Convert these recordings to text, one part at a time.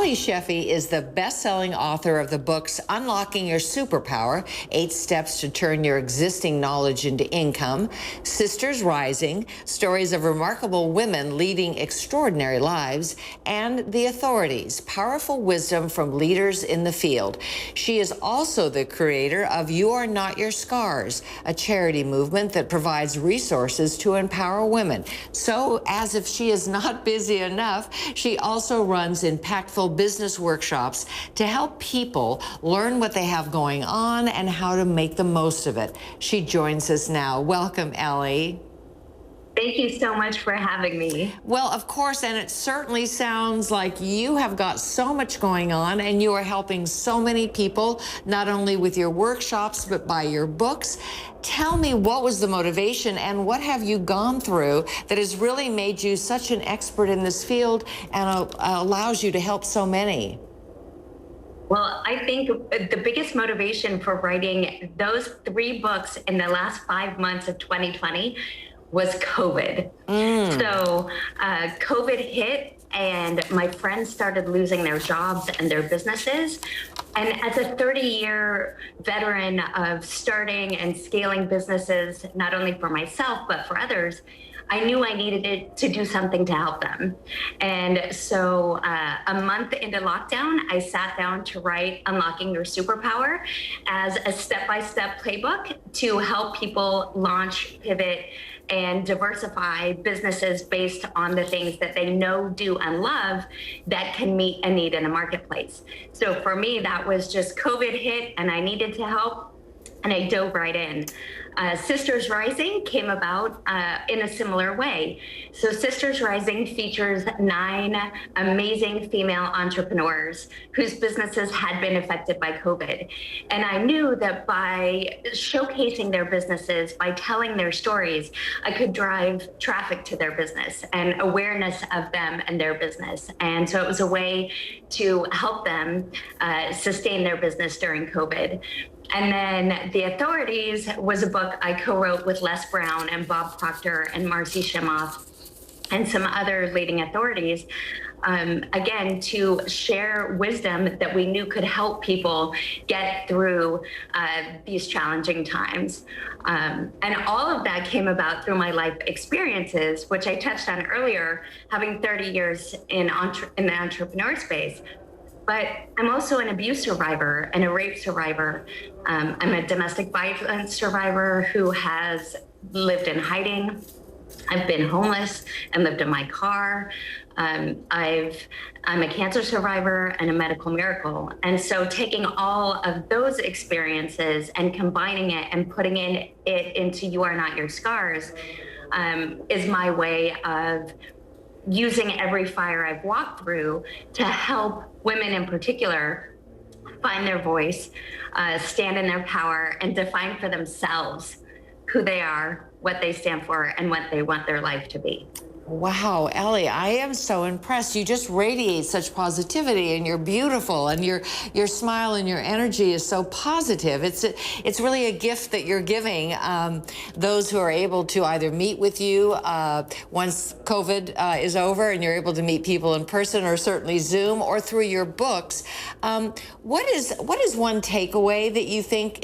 Ellie Shefi is the best-selling author of the books Unlocking Your Superpower, 8 Steps to Turn Your Existing Knowledge into Income, Sisters Rising, Stories of Remarkable Women Leading Extraordinary Lives, and The Authorities, Powerful Wisdom from Leaders in the Field. She is also the creator of You Are Not Your Scars, a charity movement that provides resources to empower women. So, as if she is not busy enough, she also runs impactful business workshops to help people learn what they have going on and how to make the most of it. She joins us now. Welcome, Ellie. Thank you so much for having me. Well, of course, and it certainly sounds like you have got so much going on and you are helping so many people, not only with your workshops, but by your books. Tell me, what was the motivation and what have you gone through that has really made you such an expert in this field and allows you to help so many? Well, I think the biggest motivation for writing those 3 books in the last 5 months of 2020 was COVID. So COVID hit and my friends started losing their jobs and their businesses. And as a 30-year veteran of starting and scaling businesses, not only for myself, but for others, I knew I needed to do something to help them. And so a month into lockdown, I sat down to write Unlocking Your Superpower as a step-by-step playbook to help people launch, pivot, and diversify businesses based on the things that they know, do, and love that can meet a need in a marketplace. So for me, that was just COVID hit and I needed to help, and I dove right in. Sisters Rising came about in a similar way. So Sisters Rising features 9 amazing female entrepreneurs whose businesses had been affected by COVID. And I knew that by showcasing their businesses, by telling their stories, I could drive traffic to their business and awareness of them and their business. And so it was a way to help them sustain their business during COVID. And then The Authorities was a book I co-wrote with Les Brown and Bob Proctor and Marcy Shimoff and some other leading authorities, again, to share wisdom that we knew could help people get through these challenging times. And all of that came about through my life experiences, which I touched on earlier, having 30 years in the entrepreneur space. But I'm also an abuse survivor and a rape survivor. I'm a domestic violence survivor who has lived in hiding. I've been homeless and lived in my car. I'm a cancer survivor and a medical miracle. And so taking all of those experiences and combining it and putting it into You Are Not Your Scars is my way of using every fire I've walked through to help women in particular find their voice, stand in their power, and define for themselves who they are, what they stand for, and what they want their life to be. Wow, Ellie, I am so impressed. You just radiate such positivity, and you're beautiful, and your smile and your energy is so positive. It's really a gift that you're giving those who are able to either meet with you once COVID is over and you're able to meet people in person, or certainly Zoom, or through your books. What is one takeaway that you think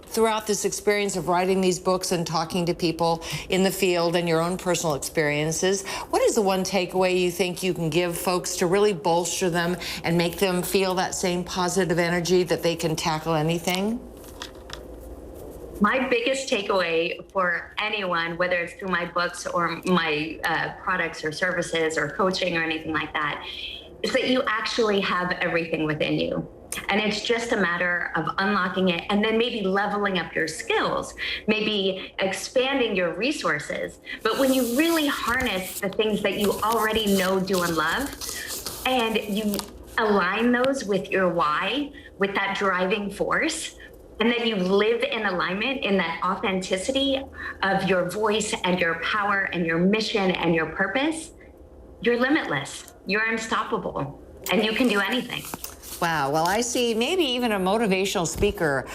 throughout this experience of writing these books and talking to people in the field and your own personal experiences? What is the one takeaway you think you can give folks to really bolster them and make them feel that same positive energy that they can tackle anything? My biggest takeaway for anyone, whether it's through my books or my products or services or coaching or anything like that, is that you actually have everything within you. And it's just a matter of unlocking it and then maybe leveling up your skills, maybe expanding your resources. But when you really harness the things that you already know, do, and love, and you align those with your why, with that driving force, and then you live in alignment in that authenticity of your voice and your power and your mission and your purpose, you're limitless, you're unstoppable, and you can do anything. Wow. Well, I see maybe even a motivational speaker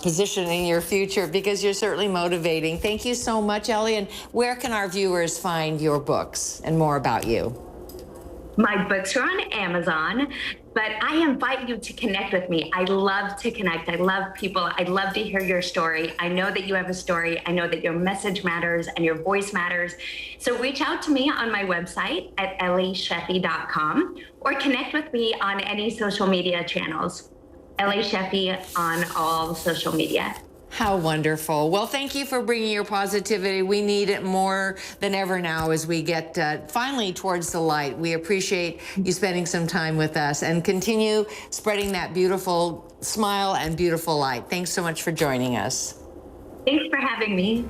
position in your future, because you're certainly motivating. Thank you so much, Ellie. And where can our viewers find your books and more about you? My books are on Amazon, But I invite you to connect with me. I love to connect. I love people. I'd love to hear your story. I know that you have a story. I know that your message matters and your voice matters. So reach out to me on my website at ellieshefi.com or connect with me on any social media channels. Ellie Shefi on all social media. How wonderful. Well, thank you for bringing your positivity. We need it more than ever now as we get finally towards the light. We appreciate you spending some time with us, and continue spreading that beautiful smile and beautiful light. Thanks so much for joining us. Thanks for having me.